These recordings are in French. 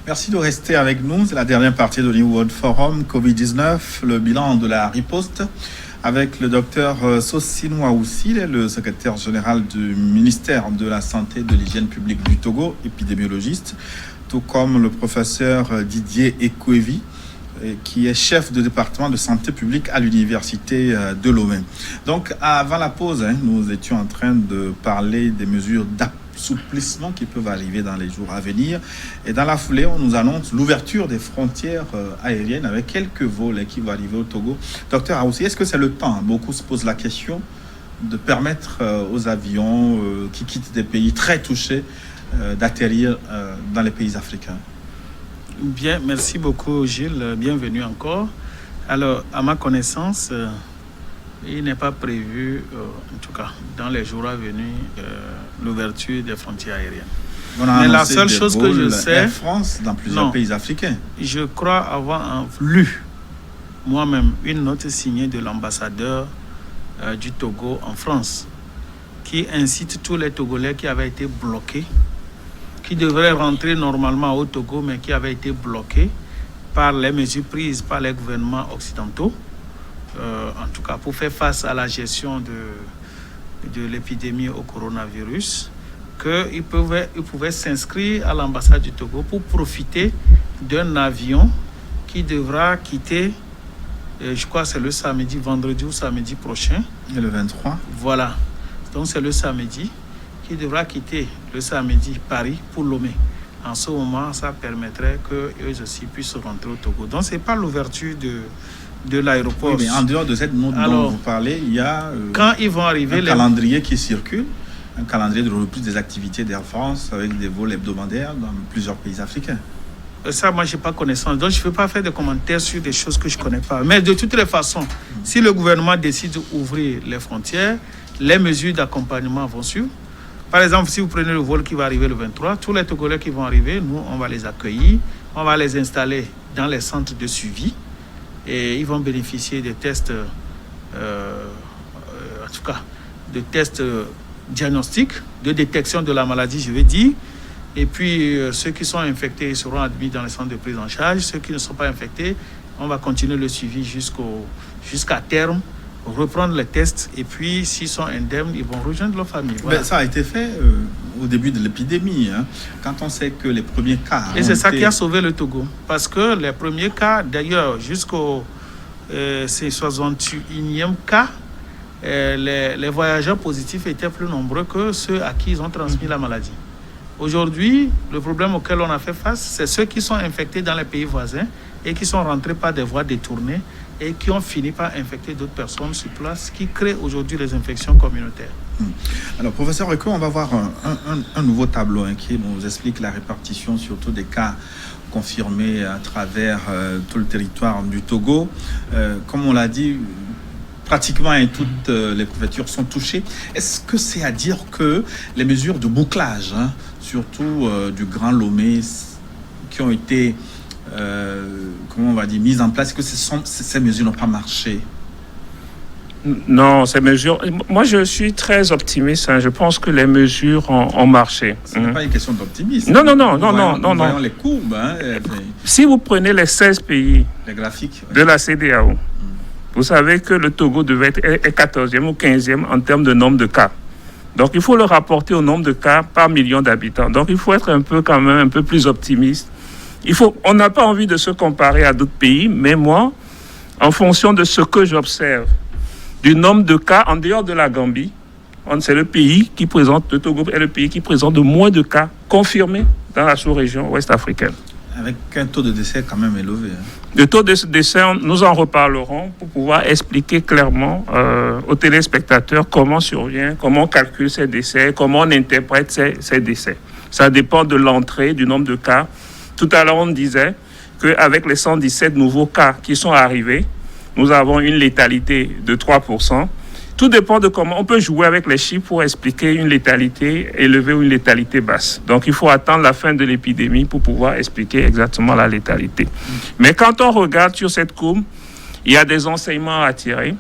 Merci de rester avec nous. C'est la dernière partie de New World Forum Covid-19, le bilan de la riposte avec le docteur Sosino Aoussi, le secrétaire général du ministère de la Santé et de l'Hygiène publique du Togo, épidémiologiste, tout comme le professeur Didier Ekwevi, qui est chef de département de santé publique à l'université de Lomé. Donc, avant la pause, nous étions en train de parler des mesures d'assouplissement qui peuvent arriver dans les jours à venir. Et dans la foulée, on nous annonce l'ouverture des frontières aériennes avec quelques vols qui vont arriver au Togo. Docteur Aoussi, est-ce que c'est le temps? Beaucoup se posent la question de permettre aux avions qui quittent des pays très touchés d'atterrir dans les pays africains. Bien, merci beaucoup Gilles, bienvenue encore. Alors, à ma connaissance, il n'est pas prévu, en tout cas dans les jours à venir, l'ouverture des frontières aériennes. Mais la seule chose que je sais, Air France dans plusieurs pays africains. Je crois avoir lu moi-même une note signée de l'ambassadeur du Togo en France qui incite tous les Togolais qui avaient été bloqués, qui devraient rentrer normalement au Togo, mais qui avaient été bloqués par les mesures prises par les gouvernements occidentaux, en tout cas pour faire face à la gestion de l'épidémie au coronavirus, qu'ils pouvaient s'inscrire à l'ambassade du Togo pour profiter d'un avion qui devra quitter, je crois que c'est le samedi, vendredi ou samedi prochain. Et le 23. Voilà, donc c'est le samedi. Qui devra quitter le samedi Paris pour Lomé. En ce moment, ça permettrait qu'eux aussi puissent rentrer au Togo. Donc, ce n'est pas l'ouverture de l'aéroport. Oui, mais en dehors de cette note dont vous parlez, il y a quand ils vont arriver, un calendrier qui circule, un calendrier de reprise des activités d'Air France avec des vols hebdomadaires dans plusieurs pays africains. Ça, moi, je n'ai pas connaissance. Donc, je ne peux pas faire de commentaires sur des choses que je ne connais pas. Mais de toutes les façons, si le gouvernement décide d'ouvrir les frontières, les mesures d'accompagnement vont suivre. Par exemple, si vous prenez le vol qui va arriver le 23, tous les Togolais qui vont arriver, nous, on va les accueillir, on va les installer dans les centres de suivi et ils vont bénéficier des tests, en tout cas, de tests diagnostiques, de détection de la maladie, je vais dire. Et puis, ceux qui sont infectés seront admis dans les centres de prise en charge. Ceux qui ne sont pas infectés, on va continuer le suivi jusqu'à terme, reprendre les tests et puis s'ils sont indemnes, ils vont rejoindre leur famille. Voilà. Ben, ça a été fait au début de l'épidémie, quand on sait que les premiers cas... Et c'est ça qui a sauvé le Togo. Parce que les premiers cas, d'ailleurs, jusqu'au 61e cas, les voyageurs positifs étaient plus nombreux que ceux à qui ils ont transmis la maladie. Aujourd'hui, le problème auquel on a fait face, c'est ceux qui sont infectés dans les pays voisins et qui sont rentrés par des voies détournées et qui ont fini par infecter d'autres personnes sur place, qui créent aujourd'hui les infections communautaires. Alors, professeur Eko, on va voir un nouveau tableau qui nous explique la répartition surtout des cas confirmés à travers tout le territoire du Togo. Comme on l'a dit, pratiquement toutes les préfectures sont touchées. Est-ce que c'est à dire que les mesures de bouclage, surtout du Grand Lomé, qui ont été comment on va dire, mise en place, que ces mesures n'ont pas marché? Non, ces mesures... Moi, je suis très optimiste. Je pense que les mesures ont marché. Ce n'est pas une question d'optimisme. Non. Voyons les courbes. Si vous prenez les 16 pays les graphiques, de la CEDEAO, vous savez que le Togo devait être 14e ou 15e en termes de nombre de cas. Donc, il faut le rapporter au nombre de cas par million d'habitants. Donc, il faut être quand même un peu plus optimiste. On n'a pas envie de se comparer à d'autres pays, mais moi, en fonction de ce que j'observe, du nombre de cas en dehors de la Gambie, c'est le Togo est le pays qui présente le moins de cas confirmés dans la sous-région ouest africaine. Avec un taux de décès quand même élevé. Le taux de décès, nous en reparlerons pour pouvoir expliquer clairement aux téléspectateurs comment on calcule ces décès, comment on interprète ces décès. Ça dépend de l'entrée, du nombre de cas. Tout à l'heure, on disait qu'avec les 117 nouveaux cas qui sont arrivés, nous avons une létalité de 3%. Tout dépend de comment on peut jouer avec les chiffres pour expliquer une létalité élevée ou une létalité basse. Donc, il faut attendre la fin de l'épidémie pour pouvoir expliquer exactement la létalité. Mais quand on regarde sur cette courbe, il y a des enseignements à tirer.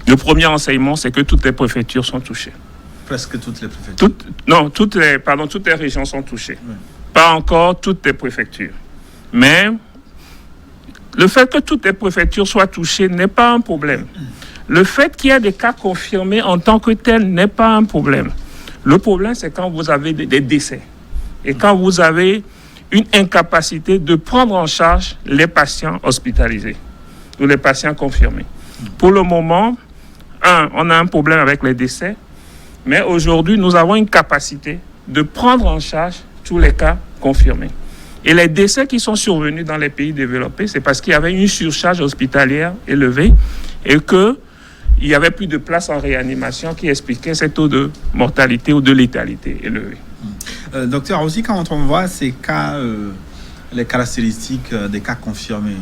Le premier enseignement, c'est que toutes les préfectures sont touchées. Presque toutes les préfectures. Toutes les régions sont touchées. Oui. Pas encore toutes les préfectures. Mais le fait que toutes les préfectures soient touchées n'est pas un problème. Le fait qu'il y ait des cas confirmés en tant que tel n'est pas un problème. Le problème, c'est quand vous avez des décès et quand vous avez une incapacité de prendre en charge les patients hospitalisés ou les patients confirmés. Pour le moment, on a un problème avec les décès, mais aujourd'hui, nous avons une capacité de prendre en charge tous les cas confirmés. Et les décès qui sont survenus dans les pays développés, c'est parce qu'il y avait une surcharge hospitalière élevée et qu'il n'y avait plus de place en réanimation qui expliquait ces taux de mortalité ou de létalité élevés. Docteur, aussi quand on voit ces cas, les caractéristiques des cas confirmés,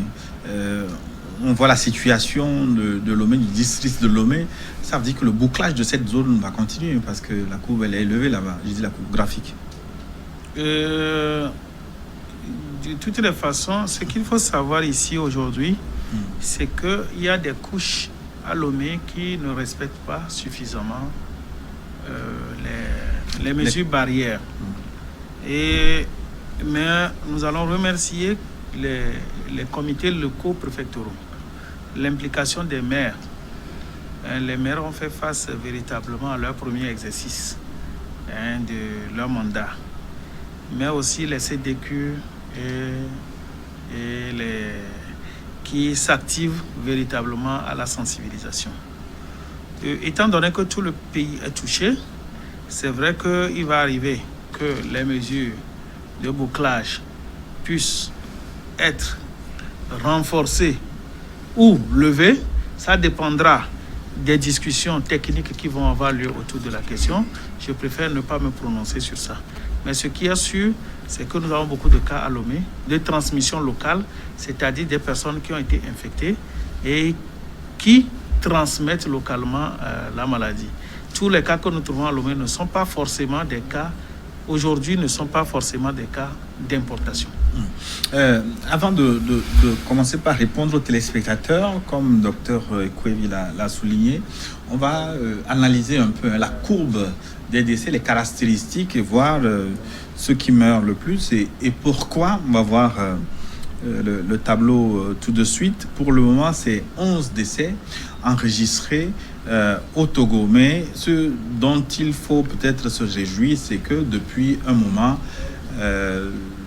on voit la situation de Lomé, du district de Lomé, ça veut dire que le bouclage de cette zone va continuer parce que la courbe elle est élevée là-bas, je dis la courbe graphique. De toutes les façons, ce qu'il faut savoir ici aujourd'hui, c'est qu'il y a des couches à Lomé qui ne respectent pas suffisamment les mesures barrières. Mais nous allons remercier les comités locaux préfectoraux, l'implication des maires. Les maires ont fait face véritablement à leur premier exercice de leur mandat, mais aussi les CDQ et qui s'activent véritablement à la sensibilisation. Étant donné que tout le pays est touché, c'est vrai qu'il va arriver que les mesures de bouclage puissent être renforcées ou levées. Ça dépendra des discussions techniques qui vont avoir lieu autour de la question. Je préfère ne pas me prononcer sur ça. Mais ce qui est sûr, c'est que nous avons beaucoup de cas à Lomé, de transmission locale, c'est-à-dire des personnes qui ont été infectées et qui transmettent localement la maladie. Tous les cas que nous trouvons à Lomé ne sont pas forcément des cas, aujourd'hui ne sont pas forcément des cas d'importation. Avant de commencer par répondre aux téléspectateurs, comme Dr Ekwevi l'a souligné, on va analyser un peu la courbe des décès, les caractéristiques et voir ceux qui meurent le plus et pourquoi. On va voir le tableau tout de suite. Pour le moment, c'est 11 décès enregistrés au Togo. Mais ce dont il faut peut-être se réjouir, c'est que depuis un moment,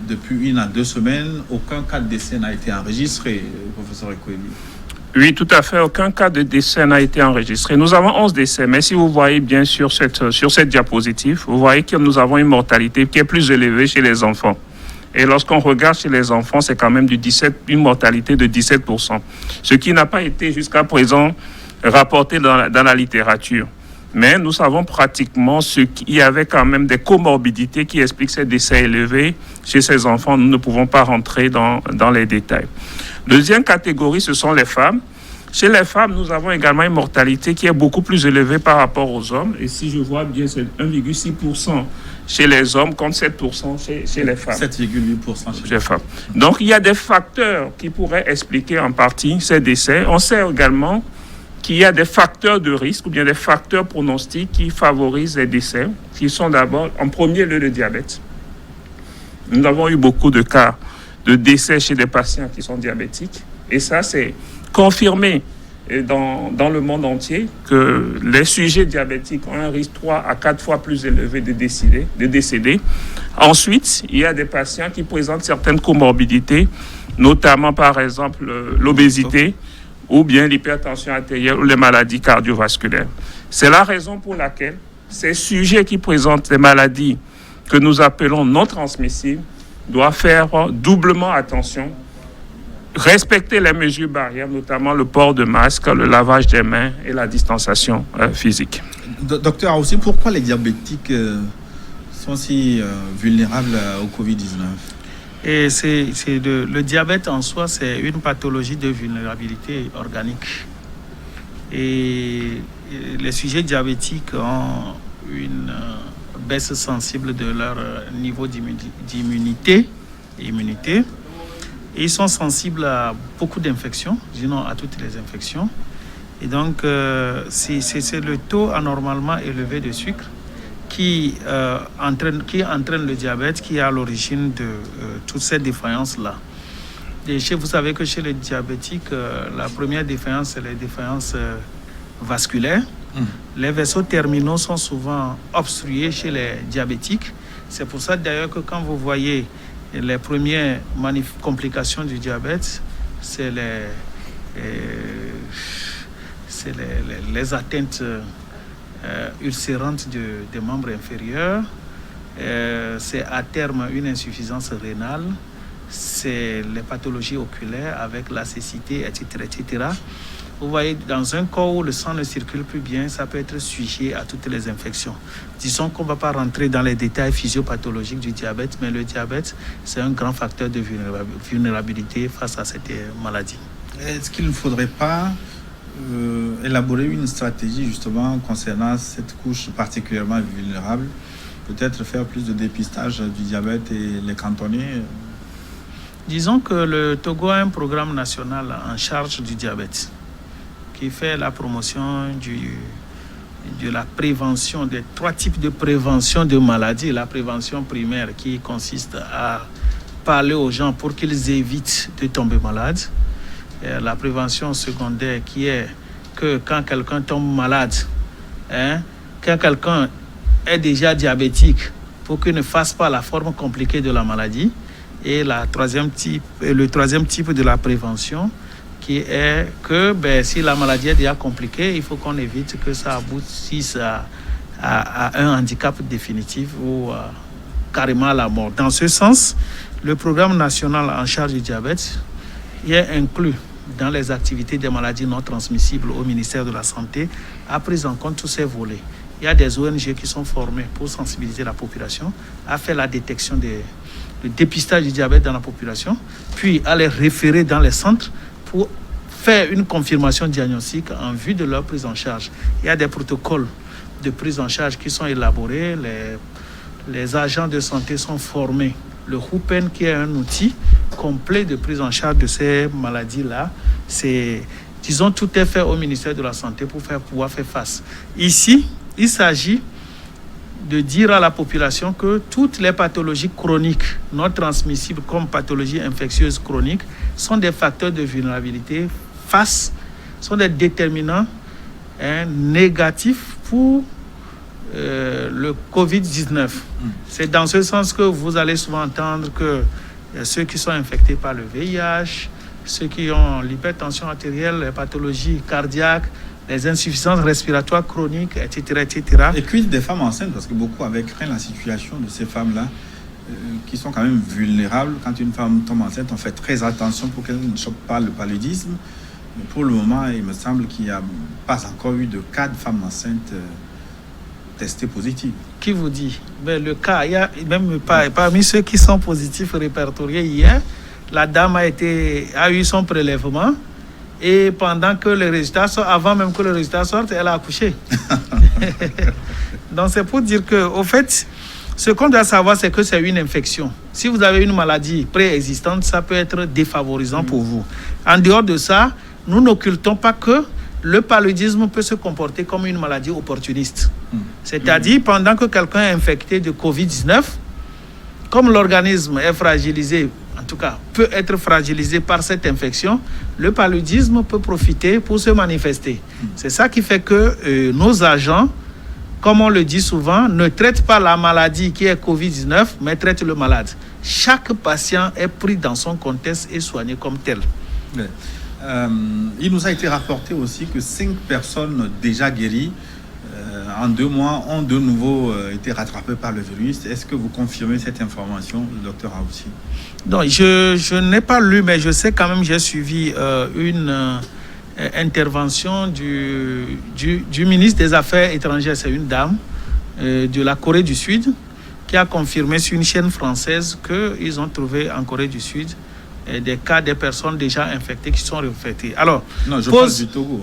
depuis 1 à 2 semaines, aucun cas de décès n'a été enregistré, professeur Ekwevi. Oui, tout à fait. Aucun cas de décès n'a été enregistré. Nous avons 11 décès, mais si vous voyez bien sur cette diapositive, vous voyez que nous avons une mortalité qui est plus élevée chez les enfants. Et lorsqu'on regarde chez les enfants, c'est quand même une mortalité de 17%, ce qui n'a pas été jusqu'à présent rapporté dans la littérature. Mais nous savons pratiquement qu'il y avait quand même des comorbidités qui expliquent ces décès élevés chez ces enfants. Nous ne pouvons pas rentrer dans les détails. Deuxième catégorie, ce sont les femmes. Chez les femmes, nous avons également une mortalité qui est beaucoup plus élevée par rapport aux hommes. Et si je vois bien, c'est 1,6% chez les hommes contre 7% chez les femmes. 7,8% chez les femmes. Donc, il y a des facteurs qui pourraient expliquer en partie ces décès. On sait également qu'il y a des facteurs de risque ou bien des facteurs pronostiques qui favorisent les décès, qui sont d'abord, en premier lieu, le diabète. Nous avons eu beaucoup de cas de décès chez des patients qui sont diabétiques. Et ça, c'est confirmé dans le monde entier que les sujets diabétiques ont un risque 3 à 4 fois plus élevé de décéder. Ensuite, il y a des patients qui présentent certaines comorbidités, notamment par exemple l'obésité ou bien l'hypertension artérielle ou les maladies cardiovasculaires. C'est la raison pour laquelle ces sujets qui présentent des maladies que nous appelons non transmissibles doivent faire doublement attention, respecter les mesures barrières, notamment le port de masque, le lavage des mains et la distanciation physique. Docteur, aussi, pourquoi les diabétiques sont si vulnérables au Covid-19 ? Et le diabète en soi, c'est une pathologie de vulnérabilité organique. Et les sujets diabétiques ont une baisse sensible de leur niveau d'immunité. Et ils sont sensibles à beaucoup d'infections, sinon à toutes les infections. Et donc, c'est le taux anormalement élevé de sucre qui entraîne le diabète, qui est à l'origine de toutes ces défaillances-là. Et vous savez que chez les diabétiques, la première défaillance, c'est les défaillances vasculaires. Les vaisseaux terminaux sont souvent obstrués chez les diabétiques. C'est pour ça d'ailleurs que quand vous voyez les premières complications du diabète, c'est les atteintes ulcérantes des membres inférieurs. C'est à terme une insuffisance rénale. C'est les pathologies oculaires avec la cécité, etc., etc. Vous voyez, dans un corps où le sang ne circule plus bien, ça peut être sujet à toutes les infections. Disons qu'on ne va pas rentrer dans les détails physiopathologiques du diabète, mais le diabète, c'est un grand facteur de vulnérabilité face à cette maladie. Est-ce qu'il ne faudrait pas élaborer une stratégie justement concernant cette couche particulièrement vulnérable? Peut-être faire plus de dépistage du diabète et les cantonner? Disons que le Togo a un programme national en charge du diabète qui fait la promotion de la prévention, des 3 types de prévention de maladies. La prévention primaire qui consiste à parler aux gens pour qu'ils évitent de tomber malades. Et la prévention secondaire qui est que quand quelqu'un tombe malade, quand quelqu'un est déjà diabétique, pour qu'il ne fasse pas la forme compliquée de la maladie. Et le troisième type de la prévention qui est que si la maladie est déjà compliquée, il faut qu'on évite que ça aboutisse à un handicap définitif ou carrément à la mort. Dans ce sens, le programme national en charge du diabète est inclus dans les activités des maladies non transmissibles au ministère de la Santé, a pris en compte tous ces volets. Il y a des ONG qui sont formées pour sensibiliser la population, à faire la détection le dépistage du diabète dans la population, puis à les référer dans les centres pour faire une confirmation diagnostique en vue de leur prise en charge. Il y a des protocoles de prise en charge qui sont élaborés, les agents de santé sont formés. Le HUPEN, qui est un outil complet de prise en charge de ces maladies-là, tout est fait au ministère de la Santé pour pouvoir faire face. Ici, il s'agit de dire à la population que toutes les pathologies chroniques non transmissibles comme pathologies infectieuses chroniques sont des facteurs de vulnérabilité sont des déterminants négatifs pour le Covid-19. C'est dans ce sens que vous allez souvent entendre que ceux qui sont infectés par le VIH, ceux qui ont l'hypertension artérielle, les pathologies cardiaques, les insuffisances respiratoires chroniques, etc., etc. Et quid des femmes enceintes, parce que beaucoup avaient craint la situation de ces femmes-là, qui sont quand même vulnérables. Quand une femme tombe enceinte, on fait très attention pour qu'elle ne chope pas le paludisme. Mais pour le moment, il me semble qu'il n'y a pas encore eu de cas de femmes enceintes testées positives. Qui vous dit? Le cas, il y a même parmi ceux qui sont positifs répertoriés hier, la dame a eu son prélèvement. Et pendant que les résultats sortent, avant même que le résultat sorte, elle a accouché. Donc c'est pour dire que, au fait, ce qu'on doit savoir, c'est que c'est une infection. Si vous avez une maladie préexistante, ça peut être défavorisant pour vous. En dehors de ça, nous n'occultons pas que le paludisme peut se comporter comme une maladie opportuniste. C'est-à-dire, pendant que quelqu'un est infecté de Covid-19, comme l'organisme est fragilisé, en tout cas, peut être fragilisé par cette infection, le paludisme peut profiter pour se manifester. C'est ça qui fait que nos agents, comme on le dit souvent, ne traitent pas la maladie qui est Covid-19, mais traitent le malade. Chaque patient est pris dans son contexte et soigné comme tel. Ouais. Il nous a été rapporté aussi que 5 personnes déjà guéries en 2 mois ont de nouveau été rattrapées par le virus. Est-ce que vous confirmez cette information, le docteur Aoussi? Non, je n'ai pas lu, mais je sais quand même, j'ai suivi une intervention du ministre des Affaires étrangères, c'est une dame de la Corée du Sud, qui a confirmé sur une chaîne française qu'ils ont trouvé en Corée du Sud des cas de personnes déjà infectées qui sont réinfectées. Alors, non, je parle du Togo.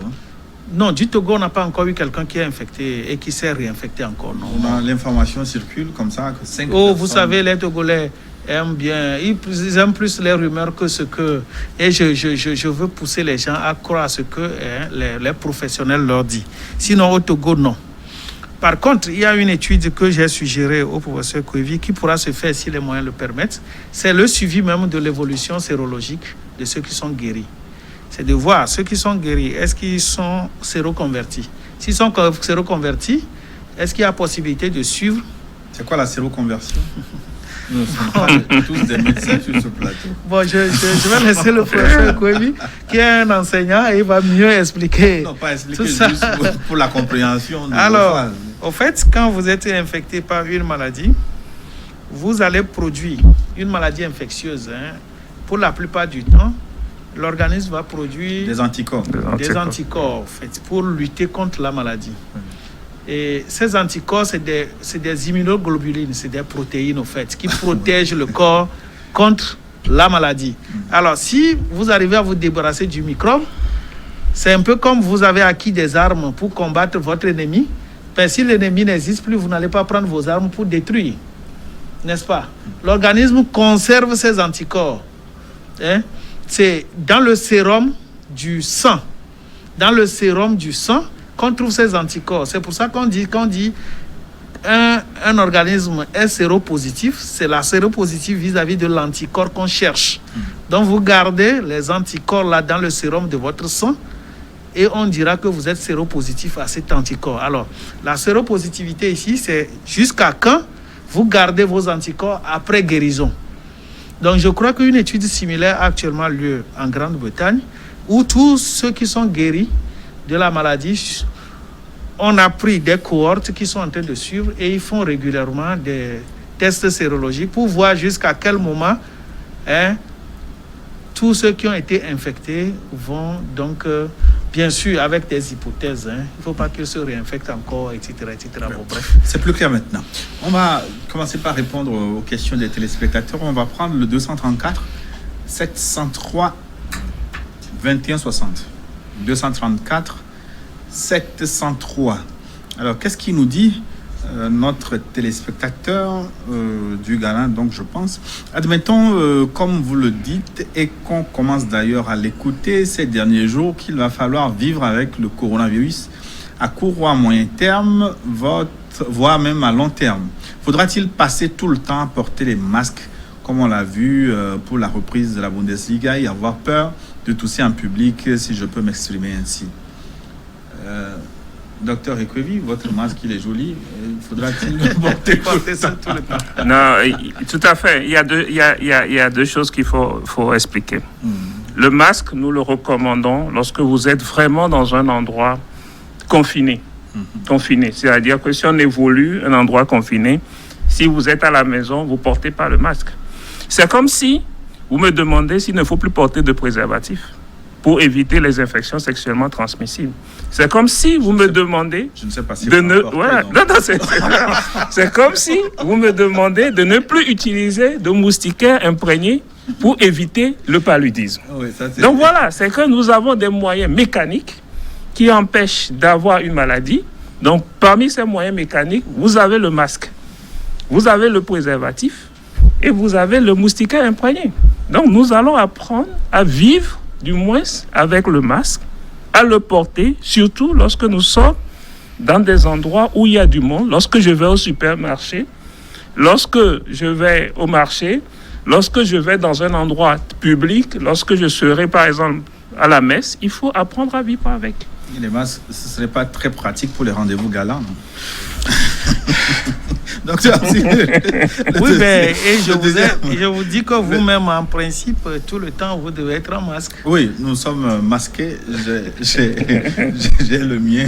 Non, du Togo, on n'a pas encore eu quelqu'un qui est infecté et qui s'est réinfecté encore. Non. L'information circule comme ça que 5 personnes... vous savez, les Togolais aiment bien, ils aiment plus les rumeurs que ce que... Et je veux pousser les gens à croire ce que les professionnels leur disent. Sinon, au Togo, non. Par contre, il y a une étude que j'ai suggérée au professeur Kouevi qui pourra se faire si les moyens le permettent. C'est le suivi même de l'évolution sérologique de ceux qui sont guéris. C'est de voir ceux qui sont guéris, est-ce qu'ils sont séroconvertis? S'ils sont séroconvertis, est-ce qu'il y a possibilité de suivre? C'est quoi la séroconversion? Nous ne sommes pas tous des médecins sur ce plateau. Bon, je vais laisser le professeur Kouevi, qui est un enseignant, et il va mieux expliquer. Non, pas expliquer, tout ça. juste pour la compréhension. Alors, au fait, quand vous êtes infecté par une maladie, vous allez produire une maladie infectieuse. Pour la plupart du temps, l'organisme va produire des anticorps. Des anticorps, en fait, pour lutter contre la maladie. Et ces anticorps, c'est des immunoglobulines, c'est des protéines, en fait, qui protègent le corps contre la maladie. Alors, si vous arrivez à vous débarrasser du microbe, c'est un peu comme vous avez acquis des armes pour combattre votre ennemi. Mais si l'ennemi n'existe plus, vous n'allez pas prendre vos armes pour détruire. N'est-ce pas? L'organisme conserve ses anticorps. C'est dans le sérum du sang. Dans le sérum du sang qu'on trouve ces anticorps. C'est pour ça qu'on dit un organisme est séropositif, c'est la séropositive vis-à-vis de l'anticorps qu'on cherche. Donc vous gardez les anticorps là dans le sérum de votre sang et on dira que vous êtes séropositif à cet anticorps. Alors, la séropositivité ici, c'est jusqu'à quand vous gardez vos anticorps après guérison. Donc je crois qu'une étude similaire a actuellement lieu en Grande-Bretagne où tous ceux qui sont guéris de la maladie, on a pris des cohortes qui sont en train de suivre et ils font régulièrement des tests sérologiques pour voir jusqu'à quel moment tous ceux qui ont été infectés vont donc, bien sûr, avec des hypothèses, il ne faut pas qu'ils se réinfectent encore, etc. Bon, bref. C'est plus clair maintenant. On va commencer par répondre aux questions des téléspectateurs. On va prendre le 234 703 2160. 234 703. Alors, qu'est-ce qu'il nous dit notre téléspectateur du Ghana, donc je pense. Admettons, comme vous le dites, et qu'on commence d'ailleurs à l'écouter ces derniers jours, qu'il va falloir vivre avec le coronavirus à court ou à moyen terme, voire même à long terme. Faudra-t-il passer tout le temps à porter les masques, comme on l'a vu pour la reprise de la Bundesliga, et avoir peur de tousser en public, si je peux m'exprimer ainsi? Docteur Ekwevi, votre masque, il est joli. Faudra-t-il porter ça tout le temps? Non, tout à fait. Il y a deux choses qu'il faut expliquer. Le masque, nous le recommandons lorsque vous êtes vraiment dans un endroit confiné. Confiné. C'est-à-dire que si on évolue un endroit confiné, si vous êtes à la maison, vous ne portez pas le masque. C'est comme si vous me demandez s'il ne faut plus porter de préservatif pour éviter les infections sexuellement transmissibles. C'est comme si vous me demandez je ne sais pas si de ne... Voilà. Non, c'est comme si vous me demandez de ne plus utiliser de moustiquaires imprégnés pour éviter le paludisme. Oui, ça, donc voilà, c'est que nous avons des moyens mécaniques qui empêchent d'avoir une maladie. Donc parmi ces moyens mécaniques, vous avez le masque, vous avez le préservatif et vous avez le moustiquaire imprégné. Donc nous allons apprendre à vivre du moins avec le masque, à le porter, surtout lorsque nous sommes dans des endroits où il y a du monde, lorsque je vais au supermarché, lorsque je vais au marché, lorsque je vais dans un endroit public, lorsque je serai par exemple à la messe, il faut apprendre à vivre avec. Et les masques, ce ne serait pas très pratique pour les rendez-vous galants. Donc, oui, mais et je vous dis que vous-même, en principe, tout le temps, vous devez être en masque. Oui, nous sommes masqués. J'ai le mien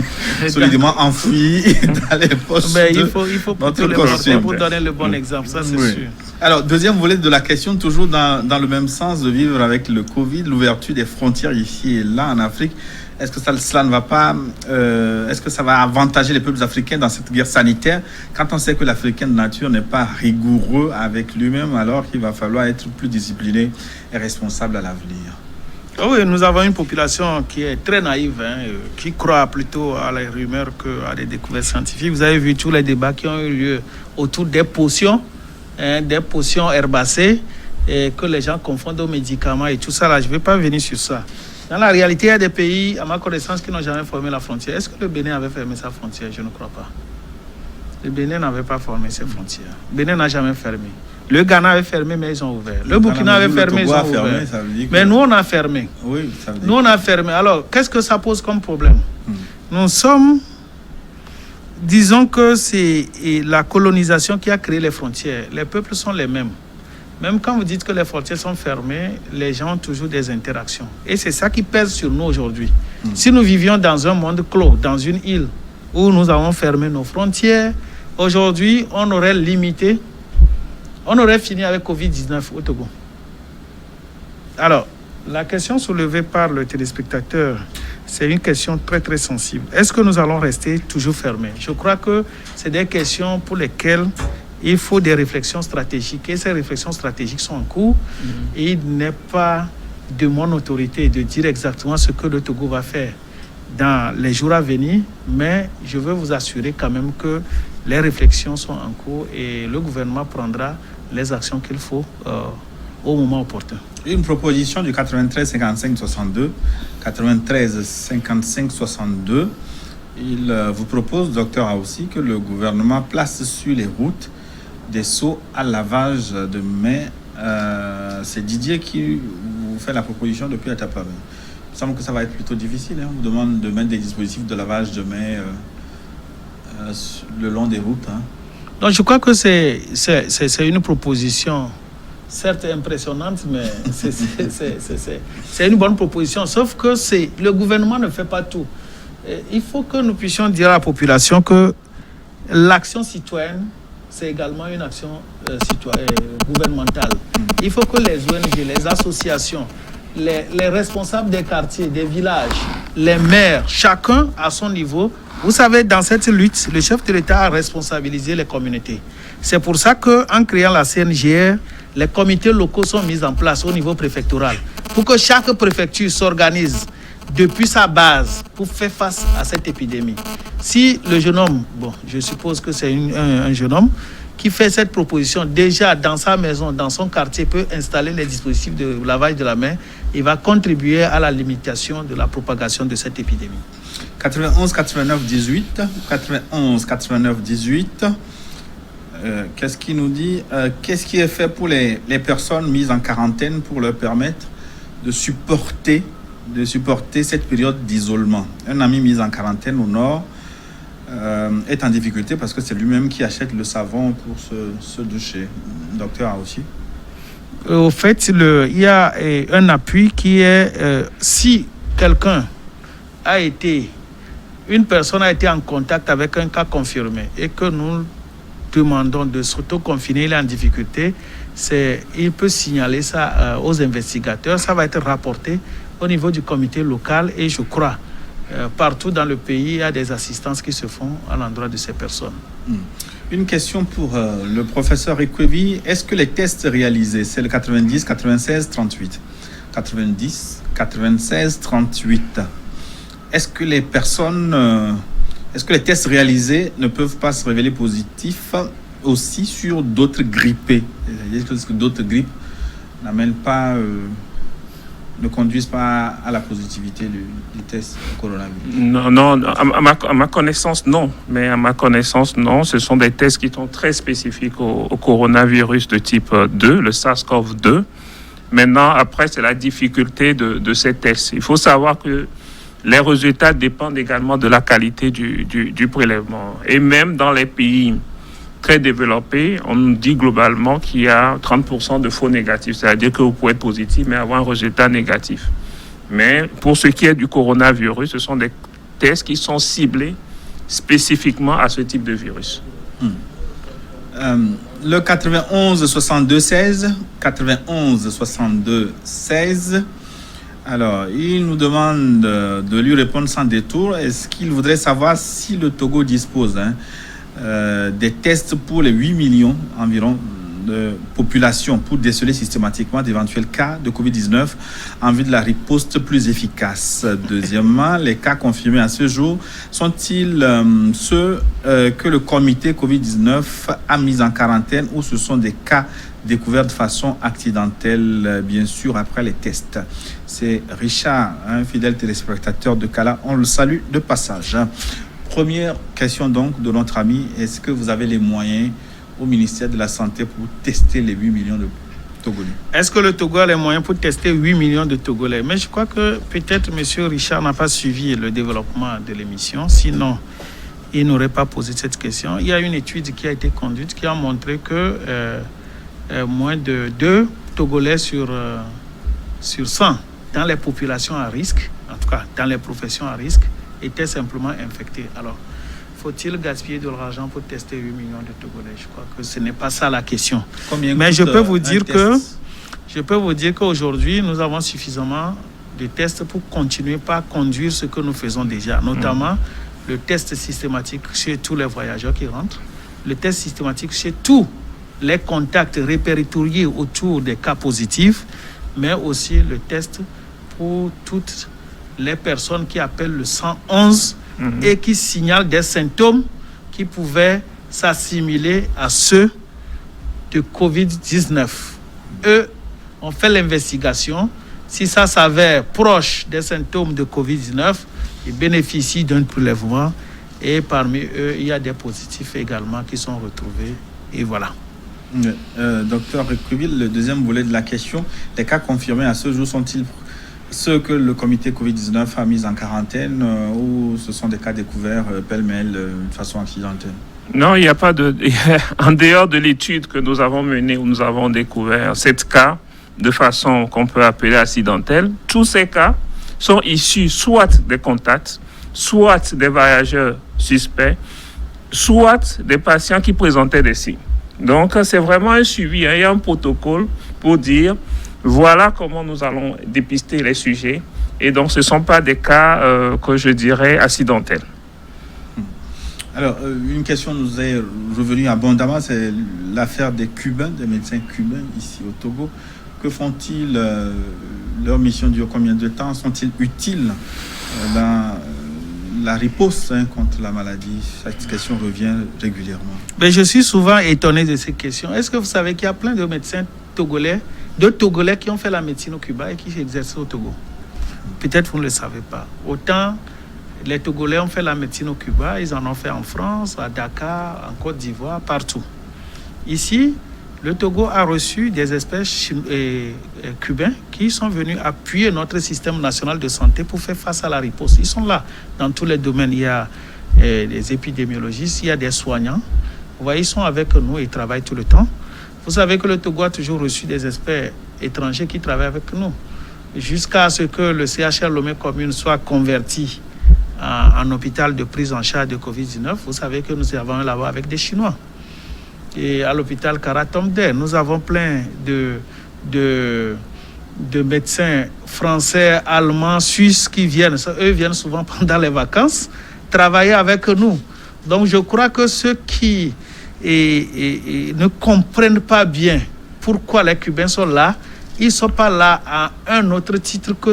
solidement enfoui dans les poches. Mais il faut porter le masque pour donner le bon exemple, ça c'est sûr. Alors, deuxième volet de la question, toujours dans le même sens de vivre avec le Covid, l'ouverture des frontières ici et là en Afrique. Est-ce que cela ne va pas... est-ce que ça va avantager les peuples africains dans cette guerre sanitaire quand on sait que l'Africain de nature n'est pas rigoureux avec lui-même, alors qu'il va falloir être plus discipliné et responsable à l'avenir? Oui, nous avons une population qui est très naïve, qui croit plutôt à les rumeurs qu'à des découvertes scientifiques. Vous avez vu tous les débats qui ont eu lieu autour des potions herbacées, et que les gens confondent aux médicaments et tout ça. Là, je ne vais pas venir sur ça. Dans la réalité, il y a des pays, à ma connaissance, qui n'ont jamais fermé la frontière. Est-ce que le Bénin avait fermé sa frontière? Je ne crois pas. Le Bénin n'avait pas fermé ses frontières. Le Bénin n'a jamais fermé. Le Ghana avait fermé, mais ils ont ouvert. Le Burkina avait fermé, ils ont ouvert. Mais nous, on a fermé. Oui, ça veut dire nous, on a fermé. Alors, qu'est-ce que ça pose comme problème? Nous sommes... Disons que c'est la colonisation qui a créé les frontières. Les peuples sont les mêmes. Même quand vous dites que les frontières sont fermées, les gens ont toujours des interactions. Et c'est ça qui pèse sur nous aujourd'hui. Si nous vivions dans un monde clos, dans une île, où nous avons fermé nos frontières, aujourd'hui, on aurait limité, on aurait fini avec Covid-19 au Togo. Alors, la question soulevée par le téléspectateur, c'est une question très très sensible. Est-ce que nous allons rester toujours fermés? Je crois que c'est des questions pour lesquelles il faut des réflexions stratégiques. Et ces réflexions stratégiques sont en cours. Et il n'est pas de mon autorité de dire exactement ce que le Togo va faire dans les jours à venir. Mais je veux vous assurer quand même que les réflexions sont en cours et le gouvernement prendra les actions qu'il faut au moment opportun. Une proposition du 93 55 62. 93 55 62. Il vous propose, docteur Aoussi, que le gouvernement place sur les routes des seaux à lavage de mains. C'est Didier qui vous fait la proposition depuis Atapame. Il semble que ça va être plutôt difficile. On vous demande de mettre des dispositifs de lavage de mains le long des routes. Donc je crois que c'est une proposition certes impressionnante, mais c'est une bonne proposition. Sauf que le gouvernement ne fait pas tout. Il faut que nous puissions dire à la population que l'action citoyenne, c'est également une action gouvernementale. Il faut que les ONG, les associations, les responsables des quartiers, des villages, les maires, chacun à son niveau. Vous savez, dans cette lutte, le chef de l'État a responsabilisé les communautés. C'est pour ça qu'en créant la CNGR, les comités locaux sont mis en place au niveau préfectoral pour que chaque préfecture s'organise depuis sa base pour faire face à cette épidémie. Si le jeune homme, je suppose que c'est un jeune homme qui fait cette proposition, déjà dans sa maison, dans son quartier, peut installer les dispositifs de lavage de la main, il va contribuer à la limitation de la propagation de cette épidémie. 91 89 18. 91 89 18. Qu'est-ce qu'il nous dit? Qu'est-ce qui est fait pour les personnes mises en quarantaine pour leur permettre de supporter cette période d'isolement? Un ami mis en quarantaine au nord est en difficulté parce que c'est lui-même qui achète le savon pour se doucher. Docteur Aoussi. Au fait, il y a un appui qui est si une personne a été en contact avec un cas confirmé et que nous demandons de s'auto-confiner, il est en difficulté, il peut signaler ça aux investigateurs. Ça va être rapporté au niveau du comité local et je crois partout dans le pays, il y a des assistances qui se font à l'endroit de ces personnes. Une question pour le professeur Ekwebi. Est-ce que les tests réalisés, c'est le 90, 96, 38 90, 96, 38. Est-ce que les tests réalisés ne peuvent pas se révéler positifs aussi sur d'autres grippés? Est-ce que d'autres grippes ne conduisent pas à la positivité du test coronavirus? Non, à ma connaissance, non. Mais à ma connaissance, non. Ce sont des tests qui sont très spécifiques au coronavirus de type 2, le SARS-CoV-2. Maintenant, après, c'est la difficulté de ces tests. Il faut savoir que les résultats dépendent également de la qualité du prélèvement. Et même dans les pays très développés, on nous dit globalement qu'il y a 30% de faux négatifs. C'est-à-dire que vous pouvez être positif, mais avoir un résultat négatif. Mais pour ce qui est du coronavirus, ce sont des tests qui sont ciblés spécifiquement à ce type de virus. Le 91 62 16. 91 62 16. Alors, il nous demande de lui répondre sans détour. Est-ce qu'il voudrait savoir si le Togo dispose des tests pour les 8 millions environ de population pour déceler systématiquement d'éventuels cas de Covid-19 en vue de la riposte plus efficace? Deuxièmement, les cas confirmés à ce jour sont-ils ceux que le comité Covid-19 a mis en quarantaine ou ce sont des cas découverts de façon accidentelle, bien sûr, après les tests? C'est Richard, un fidèle téléspectateur de Kala. On le salue de passage. Première question donc de notre ami, est-ce que vous avez les moyens au ministère de la Santé pour tester les 8 millions de Togolais? Est-ce que le Togo a les moyens pour tester 8 millions de Togolais? Mais je crois que peut-être M. Richard n'a pas suivi le développement de l'émission. Sinon, il n'aurait pas posé cette question. Il y a une étude qui a été conduite qui a montré que moins de 2 Togolais sur 100 dans les populations à risque, en tout cas dans les professions à risque, étaient simplement infectés. Alors, faut-il gaspiller de l'argent pour tester 8 millions de Togolais? Je crois que ce n'est pas ça la question. Mais je peux vous dire qu'aujourd'hui, nous avons suffisamment de tests pour continuer par conduire ce que nous faisons déjà, notamment le test systématique chez tous les voyageurs qui rentrent, le test systématique chez tous les contacts répertoriés autour des cas positifs, mais aussi le test pour toutes les personnes qui appellent le 111 et qui signalent des symptômes qui pouvaient s'assimiler à ceux de Covid-19. Eux ont fait l'investigation. Si ça s'avère proche des symptômes de Covid-19, ils bénéficient d'un prélèvement et parmi eux, il y a des positifs également qui sont retrouvés. Et voilà. Docteur Récuville, le deuxième volet de la question, les cas confirmés à ce jour sont-ils ceux que le comité Covid-19 a mis en quarantaine ou ce sont des cas découverts pêle-mêle de façon accidentelle? Non, il n'y a pas de... En dehors de l'étude que nous avons menée où nous avons découvert 7 cas de façon qu'on peut appeler accidentelle, tous ces cas sont issus soit des contacts, soit des voyageurs suspects, soit des patients qui présentaient des signes. Donc, c'est vraiment un suivi. Il y a un protocole pour dire, voilà comment nous allons dépister les sujets. Et donc, ce ne sont pas des cas que je dirais accidentels. Alors, une question nous est revenue abondamment, c'est l'affaire des Cubains, des médecins cubains ici au Togo. Que font-ils? Leur mission dure combien de temps? Sont-ils utiles dans la riposte contre la maladie? Cette question revient régulièrement. Mais je suis souvent étonné de ces questions. Est-ce que vous savez qu'il y a plein de médecins togolais, qui ont fait la médecine au Cuba et qui exercent au Togo? Peut-être vous ne le savez pas. Autant les Togolais ont fait la médecine au Cuba, ils en ont fait en France, à Dakar, en Côte d'Ivoire, partout. Ici, le Togo a reçu des experts cubains qui sont venus appuyer notre système national de santé pour faire face à la riposte. Ils sont là dans tous les domaines. Il y a des épidémiologistes, il y a des soignants. Vous voyez, ils sont avec nous, ils travaillent tout le temps. Vous savez que le Togo a toujours reçu des experts étrangers qui travaillent avec nous, jusqu'à ce que le CHR Lomé Commune soit converti en hôpital de prise en charge de Covid-19. Vous savez que nous avons là-bas avec des Chinois. Et à l'hôpital Karatomde, nous avons plein de médecins français, allemands, suisses qui viennent. Eux viennent souvent pendant les vacances travailler avec nous. Donc je crois que ceux qui ne comprennent pas bien pourquoi les Cubains sont là, ils ne sont pas là à un autre titre que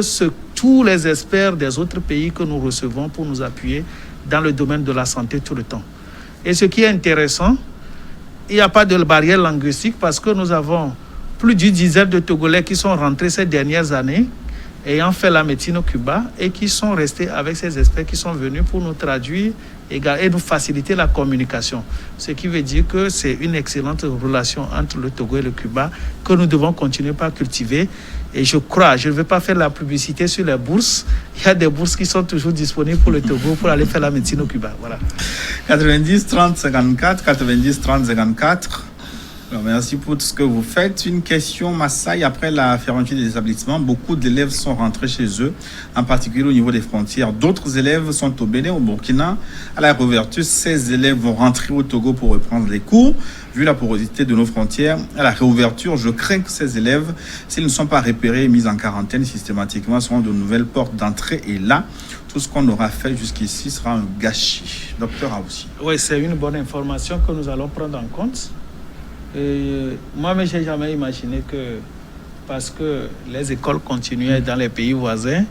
tous les experts des autres pays que nous recevons pour nous appuyer dans le domaine de la santé tout le temps. Et ce qui est intéressant, il n'y a pas de barrière linguistique parce que nous avons plus d'une dizaine de Togolais qui sont rentrés ces dernières années ayant fait la médecine au Cuba et qui sont restés avec ces experts qui sont venus pour nous traduire et nous faciliter la communication. Ce qui veut dire que c'est une excellente relation entre le Togo et le Cuba que nous devons continuer par cultiver. Et je crois, je ne vais pas faire la publicité sur les bourses. Il y a des bourses qui sont toujours disponibles pour le Togo pour aller faire la médecine au Cuba. Voilà. 90 30 54, 90 30 54. Alors, merci pour tout ce que vous faites. Une question, Massaï, après la fermeture des établissements, beaucoup d'élèves sont rentrés chez eux, en particulier au niveau des frontières. D'autres élèves sont au Bénin, au Burkina. À la réouverture, ces élèves vont rentrer au Togo pour reprendre les cours. Vu la porosité de nos frontières, à la réouverture, je crains que ces élèves, s'ils ne sont pas repérés et mis en quarantaine systématiquement, seront de nouvelles portes d'entrée. Et là, tout ce qu'on aura fait jusqu'ici sera un gâchis. Docteur Aoussi. Oui, c'est une bonne information que nous allons prendre en compte. Moi-même, je n'ai jamais imaginé que, parce que les écoles continuaient dans les pays voisins,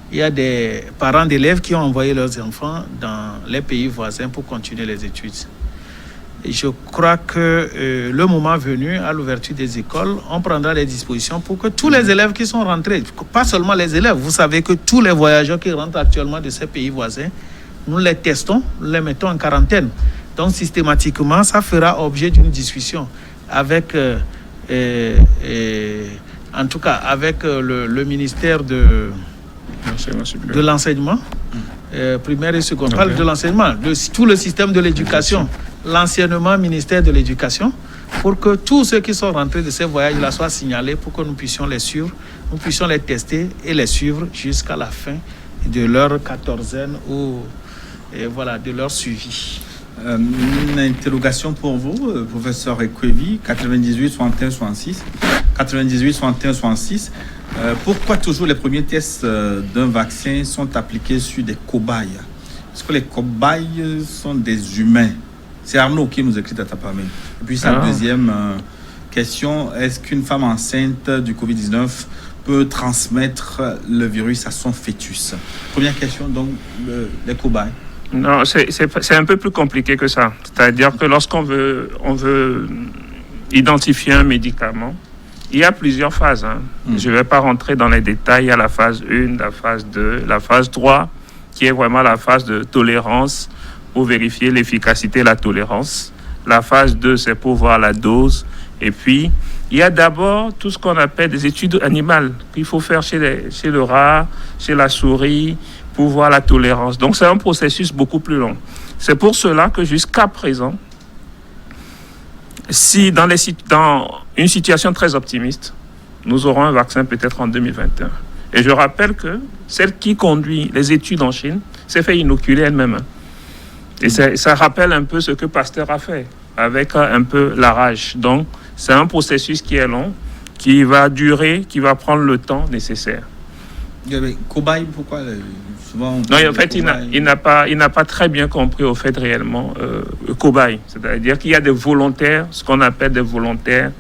il y a des parents d'élèves qui ont envoyé leurs enfants dans les pays voisins pour continuer les études. Et je crois que le moment venu, à l'ouverture des écoles, on prendra les dispositions pour que tous les élèves qui sont rentrés, pas seulement les élèves, vous savez que tous les voyageurs qui rentrent actuellement de ces pays voisins nous les testons, nous les mettons en quarantaine. Donc, systématiquement, ça fera objet d'une discussion avec, en tout cas, avec le ministère de l'enseignement primaire et secondaire, de l'enseignement, tout le système de l'éducation, l'anciennement ministère de l'éducation, pour que tous ceux qui sont rentrés de ces voyages-là soient signalés pour que nous puissions les suivre, nous puissions les tester et les suivre jusqu'à la fin de leur quatorzaine ou de leur suivi. Une interrogation pour vous, professeur Ekwevi, 98, 61, 66. 98, 61, 66. Pourquoi toujours les premiers tests d'un vaccin sont appliqués sur des cobayes? Est-ce que les cobayes sont des humains? C'est Arnaud qui nous écrit à Tapamé. Et puis sa deuxième question, est-ce qu'une femme enceinte du Covid-19 peut transmettre le virus à son fœtus? Première question, donc, les cobayes. Non, c'est un peu plus compliqué que ça. C'est-à-dire que lorsqu'on veut identifier un médicament, il y a plusieurs phases. Je ne vais pas rentrer dans les détails. Il y a la phase 1, la phase 2, la phase 3, qui est vraiment la phase de tolérance pour vérifier l'efficacité et la tolérance. La phase 2, c'est pour voir la dose. Et puis, il y a d'abord tout ce qu'on appelle des études animales qu'il faut faire chez le rat, chez la souris, pour voir la tolérance. Donc, c'est un processus beaucoup plus long. C'est pour cela que jusqu'à présent, si dans une situation très optimiste, nous aurons un vaccin peut-être en 2021. Et je rappelle que celle qui conduit les études en Chine s'est fait inoculer elle-même. Et ça rappelle un peu ce que Pasteur a fait avec un peu la rage. Donc, c'est un processus qui est long, qui va durer, qui va prendre le temps nécessaire. Cobaye, pourquoi souvent non, en fait, il n'a pas très bien compris au fait réellement cobaye. C'est-à-dire qu'il y a des volontaires, ce qu'on appelle des volontaires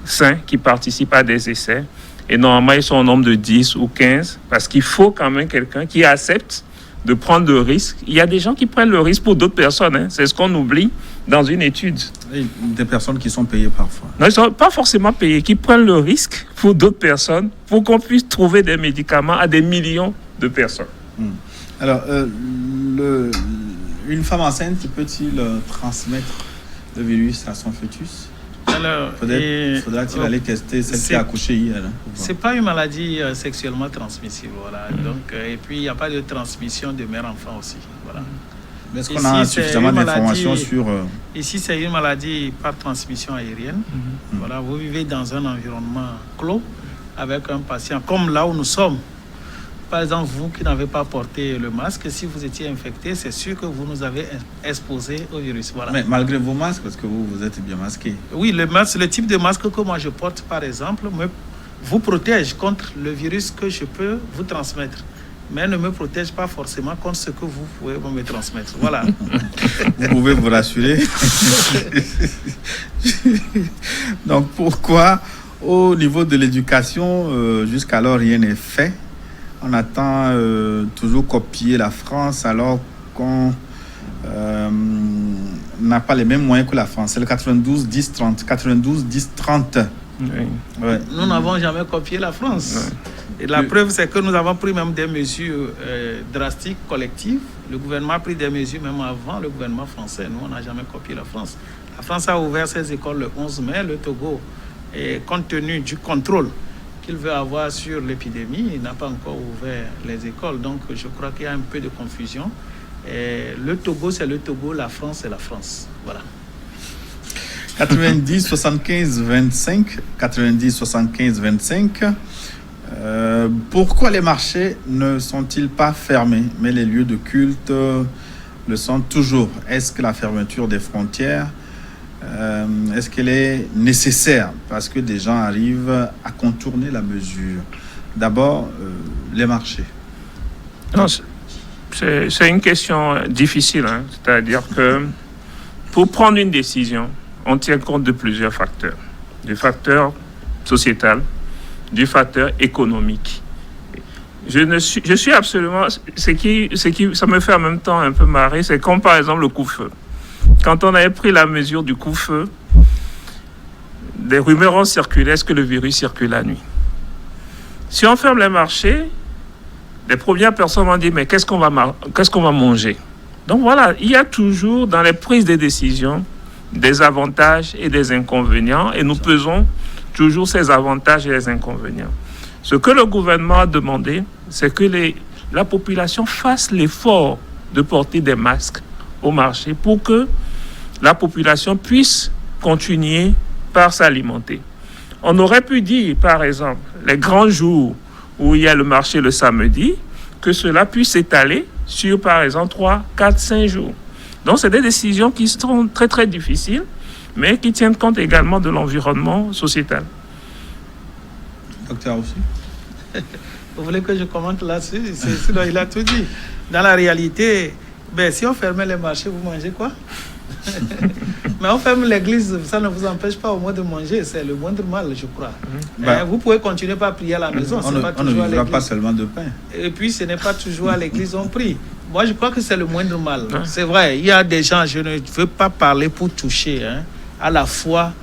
sains qui participent à des essais. Et normalement, ils sont au nombre de 10 ou 15 parce qu'il faut quand même quelqu'un qui accepte de prendre le risque. Il y a des gens qui prennent le risque pour d'autres personnes. C'est ce qu'on oublie dans une étude. Et des personnes qui sont payées parfois. Non, ils ne sont pas forcément payés, qui prennent le risque pour d'autres personnes pour qu'on puisse trouver des médicaments à des millions de personnes. Alors, une femme enceinte peut-il transmettre le virus à son fœtus? Alors, faudra-t-il aller tester celle qui a accouché hier? C'est pas une maladie sexuellement transmissible, voilà. Donc, et puis il n'y a pas de transmission de mère-enfant aussi, voilà. Est-ce qu'on a suffisamment d'informations sur... Ici, c'est une maladie par transmission aérienne. Voilà, vous vivez dans un environnement clos avec un patient, comme là où nous sommes. Par exemple, vous qui n'avez pas porté le masque, si vous étiez infecté, c'est sûr que vous nous avez exposé au virus. Voilà. Mais malgré vos masques, parce que vous êtes bien masqué. Oui, le type de masque que moi je porte, par exemple, vous protège contre le virus que je peux vous transmettre, mais ne me protège pas forcément contre ce que vous pouvez me transmettre. Voilà. Vous pouvez vous rassurer. Donc, pourquoi, au niveau de l'éducation, jusqu'alors, rien n'est fait? On attend toujours copier la France alors qu'on n'a pas les mêmes moyens que la France. C'est le 92-10-30. 92-10-30. Oui. Ouais. Nous n'avons jamais copié la France. Ouais. Et la preuve, c'est que nous avons pris même des mesures drastiques, collectives. Le gouvernement a pris des mesures même avant le gouvernement français. Nous, on n'a jamais copié la France. La France a ouvert ses écoles le 11 mai. Le Togo, compte tenu du contrôle qu'il veut avoir sur l'épidémie, il n'a pas encore ouvert les écoles. Donc, je crois qu'il y a un peu de confusion. Et le Togo, c'est le Togo. La France, c'est la France. Voilà. 90, 75, 25. 90, 75, 25. Pourquoi les marchés ne sont-ils pas fermés, mais les lieux de culte le sont toujours? Est-ce que la fermeture des frontières, est-ce qu'elle est nécessaire parce que des gens arrivent à contourner la mesure? D'abord, les marchés. Non, c'est une question difficile. C'est-à-dire que pour prendre une décision, on tient compte de plusieurs facteurs. Du facteur sociétal, du facteur économique. Je suis absolument... ça me fait en même temps un peu marrer, c'est comme par exemple le couvre-feu. Quand on avait pris la mesure du couvre-feu, des rumeurs ont circulé, est-ce que le virus circule la nuit? Si on ferme les marchés, les premières personnes m'ont dit, mais qu'est-ce qu'on va manger? Donc voilà, il y a toujours dans les prises de décisions des avantages et des inconvénients, et nous pesons toujours ces avantages et les inconvénients. Ce que le gouvernement a demandé, c'est que la population fasse l'effort de porter des masques au marché pour que la population puisse continuer par s'alimenter. On aurait pu dire, par exemple, les grands jours où il y a le marché le samedi, que cela puisse s'étaler sur, par exemple, 3, 4, 5 jours. Donc, c'est des décisions qui sont très, très difficiles, mais qui tiennent compte également de l'environnement sociétal. Docteur aussi. Vous voulez que je commente là-dessus? Sinon, il a tout dit. Dans la réalité, si on fermait les marchés, vous mangez quoi? Mais on ferme l'église, ça ne vous empêche pas au moins de manger, c'est le moindre mal, je crois. Vous pouvez continuer par prier à la maison. On ne vivra pas seulement de pain. Et puis, ce n'est pas toujours à l'église on prie. Moi, je crois que c'est le moindre mal. C'est vrai, il y a des gens, je ne veux pas parler pour toucher à la foi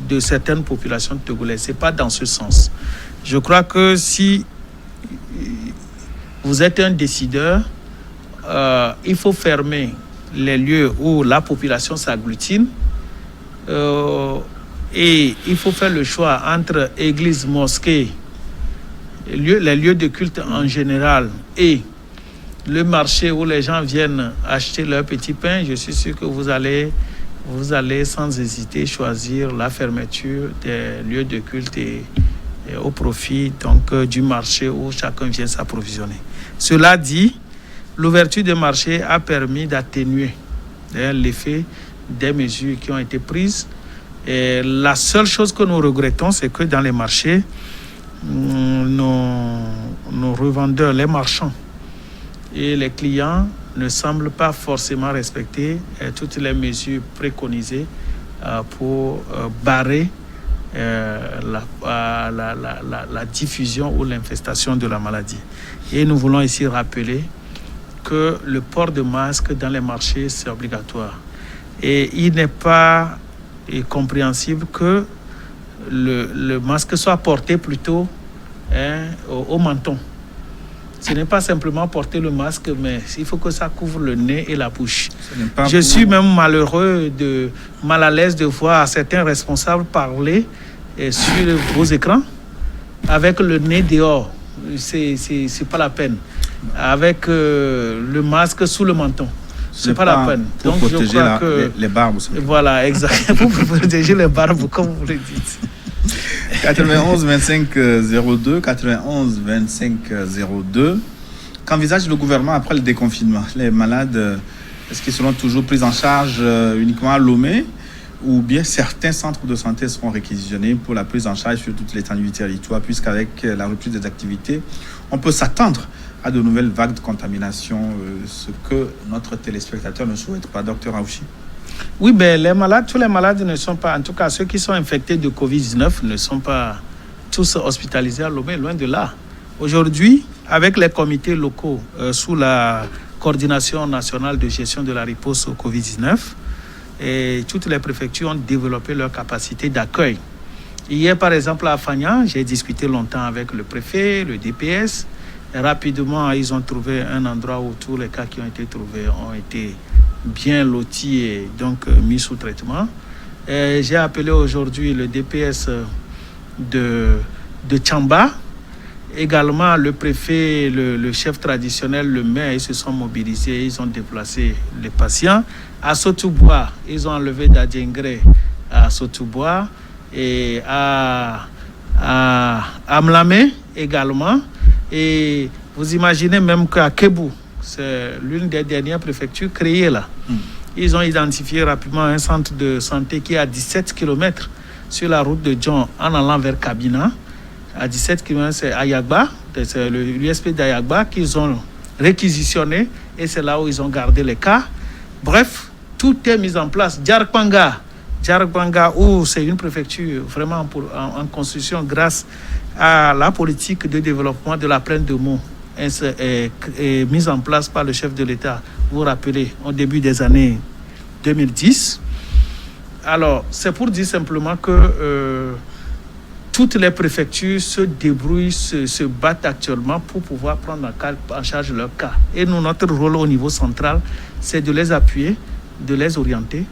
de certaines populations togolaises. Ce n'est pas dans ce sens. Je crois que si vous êtes un décideur, il faut fermer les lieux où la population s'agglutine et il faut faire le choix entre église, mosquée, les lieux de culte en général et le marché où les gens viennent acheter leur petit pain. Je suis sûr que vous allez sans hésiter choisir la fermeture des lieux de culte et au profit donc du marché où chacun vient s'approvisionner. Cela dit, l'ouverture des marchés a permis d'atténuer l'effet des mesures qui ont été prises. Et la seule chose que nous regrettons, c'est que dans les marchés, nos revendeurs, les marchands et les clients ne semblent pas forcément respecter toutes les mesures préconisées pour barrer la diffusion ou l'infestation de la maladie. Et nous voulons ici rappeler que le port de masque dans les marchés, c'est obligatoire. Et il n'est pas compréhensible que le masque soit porté plutôt au menton. Ce n'est pas simplement porter le masque, mais il faut que ça couvre le nez et la bouche. Je suis même mal à l'aise de voir certains responsables parler sur vos écrans avec le nez dehors. C'est pas la peine. Avec le masque sous le menton. C'est pas la peine. Donc je crois que les barbes. Voilà, exactement. Pour protéger les barbes, comme vous le dites. 91 25 02, 91 25 02. Qu'envisage le gouvernement après le déconfinement? Les malades, est-ce qu'ils seront toujours pris en charge uniquement à Lomé, ou bien certains centres de santé seront réquisitionnés pour la prise en charge sur toute l'étendue du territoire, puisqu'avec la rupture des activités, on peut s'attendre à de nouvelles vagues de contamination, ce que notre téléspectateur ne souhaite pas, docteur Aouchi? Oui, tous les malades ne sont pas, en tout cas ceux qui sont infectés de Covid-19 ne sont pas tous hospitalisés à Lomé, loin de là. Aujourd'hui, avec les comités locaux sous la coordination nationale de gestion de la riposte au Covid-19, et toutes les préfectures ont développé leur capacité d'accueil. Hier, par exemple, à Fagnan, j'ai discuté longtemps avec le préfet, le DPS. Et rapidement, ils ont trouvé un endroit où tous les cas qui ont été trouvés ont été bien lotis et donc mis sous traitement. Et j'ai appelé aujourd'hui le DPS de Tchamba, également le préfet, le chef traditionnel, le maire. Ils se sont mobilisés, ils ont déplacé les patients. À Sotoubois, ils ont enlevé d'Adiengré à Sotoubois et à Mlamé également. Et vous imaginez même qu'à Kébou, c'est l'une des dernières préfectures créées là. Ils ont identifié rapidement un centre de santé qui est à 17 km sur la route de Djon en allant vers Kabina. À 17 km, c'est Ayagba, c'est l'USP d'Ayagba qu'ils ont réquisitionné et c'est là où ils ont gardé les cas. Bref, tout est mis en place. Djarkbanga, où c'est une préfecture vraiment en construction grâce à la politique de développement de la plaine de Meaux est mise en place par le chef de l'État, vous vous rappelez, au début des années 2010. Alors, c'est pour dire simplement que toutes les préfectures se débrouillent, se battent actuellement pour pouvoir prendre en charge leur cas. Et nous, notre rôle au niveau central, c'est de les appuyer, de les orienter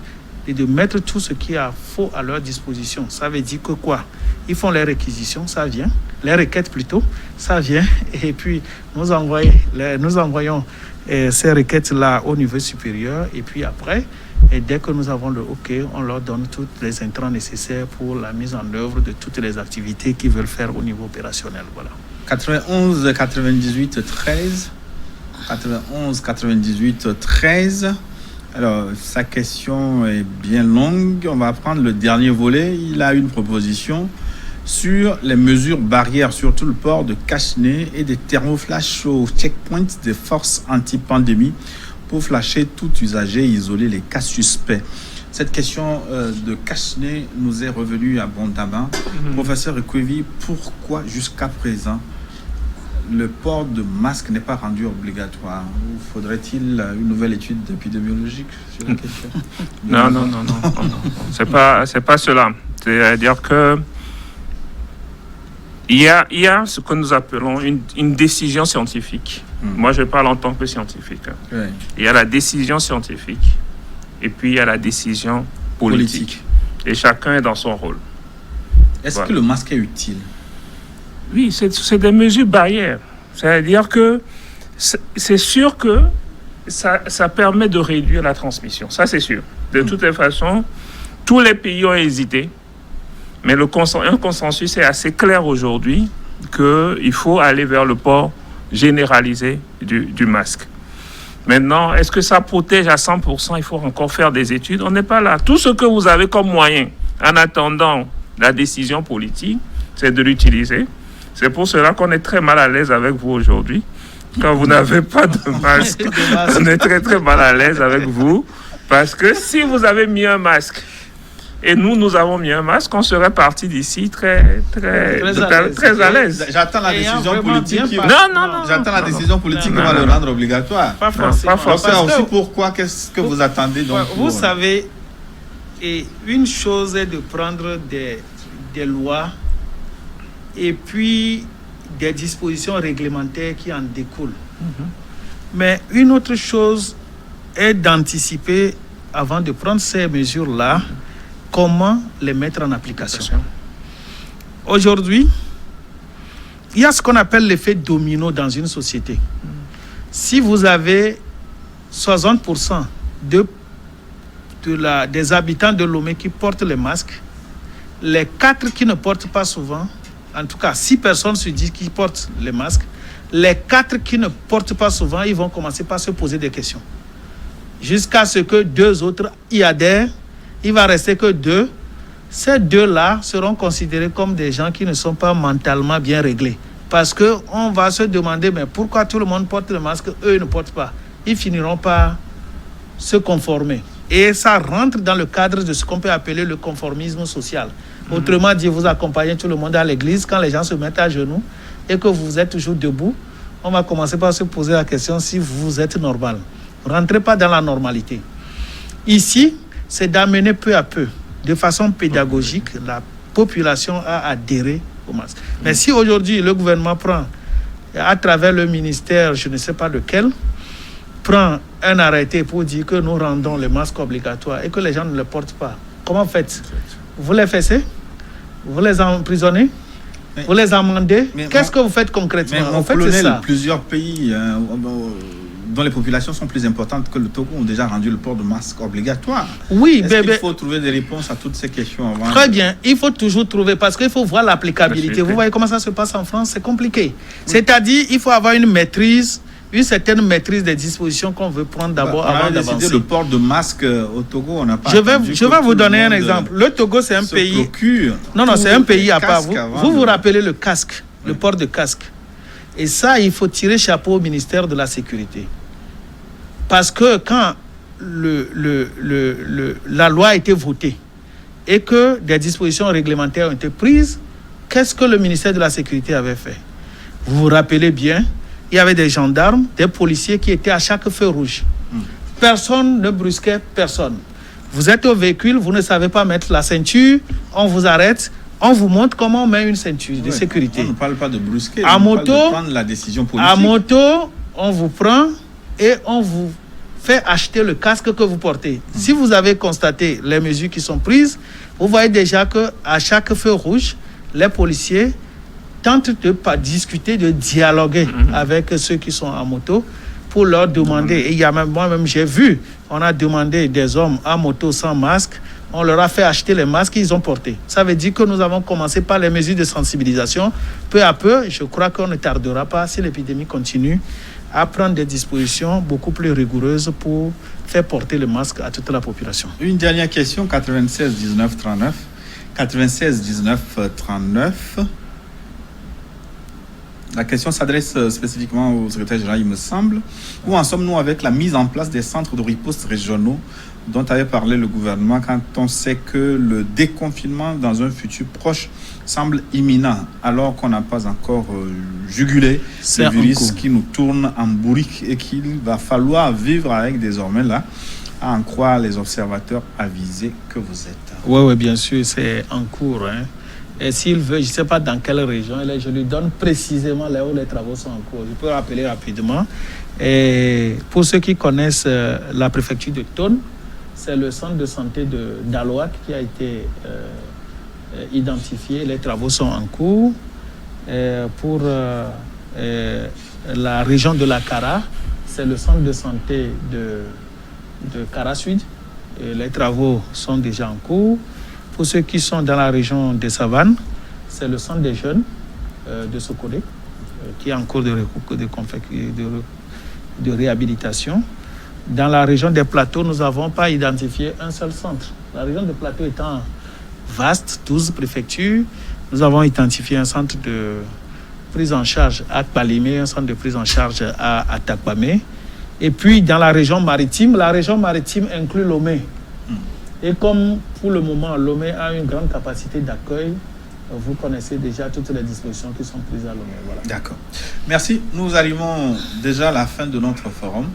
et de mettre tout ce qu'il y a faux à leur disposition. Ça veut dire que quoi? Ils font les réquisitions, ça vient. Les requêtes plutôt, ça vient. Et puis, nous envoyons ces requêtes-là au niveau supérieur. Et puis après, et dès que nous avons le OK, on leur donne tous les intrants nécessaires pour la mise en œuvre de toutes les activités qu'ils veulent faire au niveau opérationnel. Voilà. 91 98 13. 91 98 13. Alors, sa question est bien longue. On va prendre le dernier volet. Il a une proposition sur les mesures barrières, surtout le port de cache-nez et des thermoflash aux checkpoints des forces anti-pandémie pour flasher tout usager et isoler les cas suspects. Cette question de cache-nez nous est revenue abondamment. Professeur Ekwevi, pourquoi jusqu'à présent le port de masque n'est pas rendu obligatoire? Ou faudrait-il une nouvelle étude épidémiologique sur la question? Non. C'est pas cela. C'est-à-dire que il y a ce que nous appelons une décision scientifique. Moi, je parle en tant que scientifique. Oui. Il y a la décision scientifique et puis il y a la décision politique. Et chacun est dans son rôle. Est-ce que le masque est utile? Oui, c'est des mesures barrières. C'est-à-dire que c'est sûr que ça permet de réduire la transmission. Ça, c'est sûr. De toutes les façons, tous les pays ont hésité. Mais un consensus est assez clair aujourd'hui qu'il faut aller vers le port généralisé du masque. Maintenant, est-ce que ça protège à 100%? Il faut encore faire des études. On n'est pas là. Tout ce que vous avez comme moyen, en attendant la décision politique, c'est de l'utiliser. C'est pour cela qu'on est très mal à l'aise avec vous aujourd'hui. Quand vous n'avez pas de masque, on est très très mal à l'aise avec vous. Parce que si vous avez mis un masque, et nous avons mis un masque, on serait parti d'ici très à l'aise. J'attends la décision politique. Non. J'attends la décision politique qui va le rendre obligatoire. Pas forcément. Professeur, aussi pourquoi? Qu'est-ce que vous attendez donc? Vous savez, et une chose est de prendre des lois et puis des dispositions réglementaires qui en découlent. Mais une autre chose est d'anticiper, avant de prendre ces mesures-là, comment les mettre en application. Aujourd'hui, il y a ce qu'on appelle l'effet domino dans une société. Si vous avez 60% des habitants de Lomé qui portent les masques, les 4 qui ne portent pas souvent, en tout cas 6 personnes sur 10 qui portent les masques, les 4 qui ne portent pas souvent, ils vont commencer par se poser des questions. Jusqu'à ce que 2 autres y adhèrent. Il va rester que 2. Ces 2-là seront considérés comme des gens qui ne sont pas mentalement bien réglés. Parce qu'on va se demander, mais pourquoi tout le monde porte le masque, eux ne portent pas? Ils finiront par se conformer. Et ça rentre dans le cadre de ce qu'on peut appeler le conformisme social. Autrement dit, vous accompagnez tout le monde à l'église, quand les gens se mettent à genoux et que vous êtes toujours debout, on va commencer par se poser la question si vous êtes normal. Rentrez pas dans la normalité. Ici, c'est d'amener peu à peu, de façon pédagogique, la population à adhérer au masque. Mais si aujourd'hui le gouvernement prend, à travers le ministère, je ne sais pas lequel, prend un arrêté pour dire que nous rendons le masque obligatoire et que les gens ne le portent pas, comment faites? Vous les fessez? Vous les emprisonnez? Vous les amendez? Qu'est-ce que vous faites concrètement? Mais en fait, c'est ça. Plusieurs pays dont les populations sont plus importantes que le Togo ont déjà rendu le port de masque obligatoire. Oui, Est-ce qu'il faut trouver des réponses à toutes ces questions avant? Très bien, il faut toujours trouver, parce qu'il faut voir l'applicabilité. Vous voyez comment ça se passe en France, c'est compliqué. C'est-à-dire, il faut avoir une maîtrise, une certaine maîtrise des dispositions qu'on veut prendre d'abord avant d'avancer. Le port de masque au Togo, on n'a pas. Je vais vous donner un exemple. Le Togo, c'est un pays. Non, c'est un pays à part. Vous vous rappelez le casque, le port de casque. Et ça, il faut tirer chapeau au ministère de la Sécurité. Parce que quand la loi a été votée et que des dispositions réglementaires ont été prises, qu'est-ce que le ministère de la Sécurité avait fait? Vous vous rappelez bien, il y avait des gendarmes, des policiers qui étaient à chaque feu rouge. Personne ne brusquait personne. Vous êtes au véhicule, vous ne savez pas mettre la ceinture, on vous arrête, On vous montre comment on met une ceinture de sécurité. On ne parle pas de brusquer, à on moto, parle de prendre la décision politique. À moto, on vous prend et on vous fait acheter le casque que vous portez. Si vous avez constaté les mesures qui sont prises, vous voyez déjà qu'à chaque feu rouge, les policiers tentent de discuter, de dialoguer avec ceux qui sont en moto pour leur demander. Et il y a même, moi-même, j'ai vu, on a demandé des hommes en moto sans masque, on leur a fait acheter les masques qu'ils ont portés. Ça veut dire que nous avons commencé par les mesures de sensibilisation. Peu à peu, je crois qu'on ne tardera pas, si l'épidémie continue, à prendre des dispositions beaucoup plus rigoureuses pour faire porter le masque à toute la population. Une dernière question, 96 19 39. 96 19 39. La question s'adresse spécifiquement au secrétaire général, il me semble. Où en sommes-nous avec la mise en place des centres de riposte régionaux dont avait parlé le gouvernement quand on sait que le déconfinement dans un futur proche semble imminent, alors qu'on n'a pas encore jugulé le virus qui nous tourne en bourrique et qu'il va falloir vivre avec désormais là, à en croire les observateurs avisés que vous êtes. Oui, bien sûr, c'est en cours. Et s'il veut, je ne sais pas dans quelle région, je lui donne précisément là où les travaux sont en cours. Je peux rappeler rapidement. Et pour ceux qui connaissent la préfecture de Thônes, c'est le centre de santé d'Aloac qui a été identifié. Les travaux sont en cours. Pour la région de la Kara, c'est le centre de santé de Kara Sud. Et les travaux sont déjà en cours. Pour ceux qui sont dans la région des Savanes, c'est le centre des jeunes de Sokodé qui est en cours de réhabilitation. Dans la région des plateaux, nous n'avons pas identifié un seul centre. La région des plateaux étant vaste, 12 préfectures, nous avons identifié un centre de prise en charge à Kpalimé, un centre de prise en charge à Takpamé. Et puis dans la région maritime inclut Lomé. Et comme pour le moment, Lomé a une grande capacité d'accueil, vous connaissez déjà toutes les dispositions qui sont prises à Lomé. Voilà. D'accord. Merci. Nous arrivons déjà à la fin de notre forum.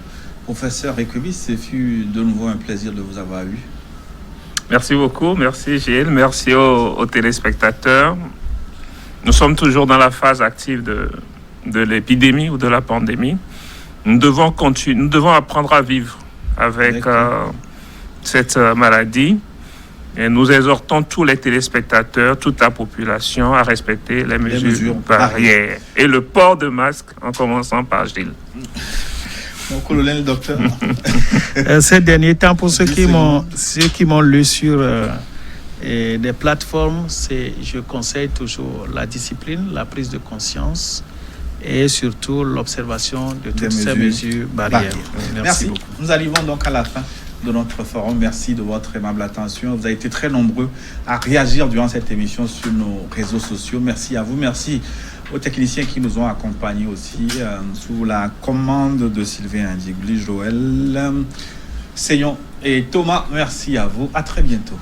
Professeur Ekobi, ce fut de nouveau un plaisir de vous avoir eu. Merci beaucoup. Merci Gilles. Merci aux téléspectateurs. Nous sommes toujours dans la phase active de l'épidémie ou de la pandémie. Nous devons apprendre à vivre avec cette maladie. Et nous exhortons tous les téléspectateurs, toute la population à respecter les mesures barrières. Et le port de masque, en commençant par Gilles. Mon colonel, docteur. Ces derniers temps, pour ceux qui m'ont lu sur des plateformes, je conseille toujours la discipline, la prise de conscience et surtout l'observation de toutes ces mesures barrières. Merci beaucoup. Nous arrivons donc à la fin de notre forum. Merci de votre aimable attention. Vous avez été très nombreux à réagir durant cette émission sur nos réseaux sociaux. Merci à vous. Merci aux techniciens qui nous ont accompagnés aussi sous la commande de Sylvain Indigli, Joël Seyon et Thomas. Merci à vous. À très bientôt.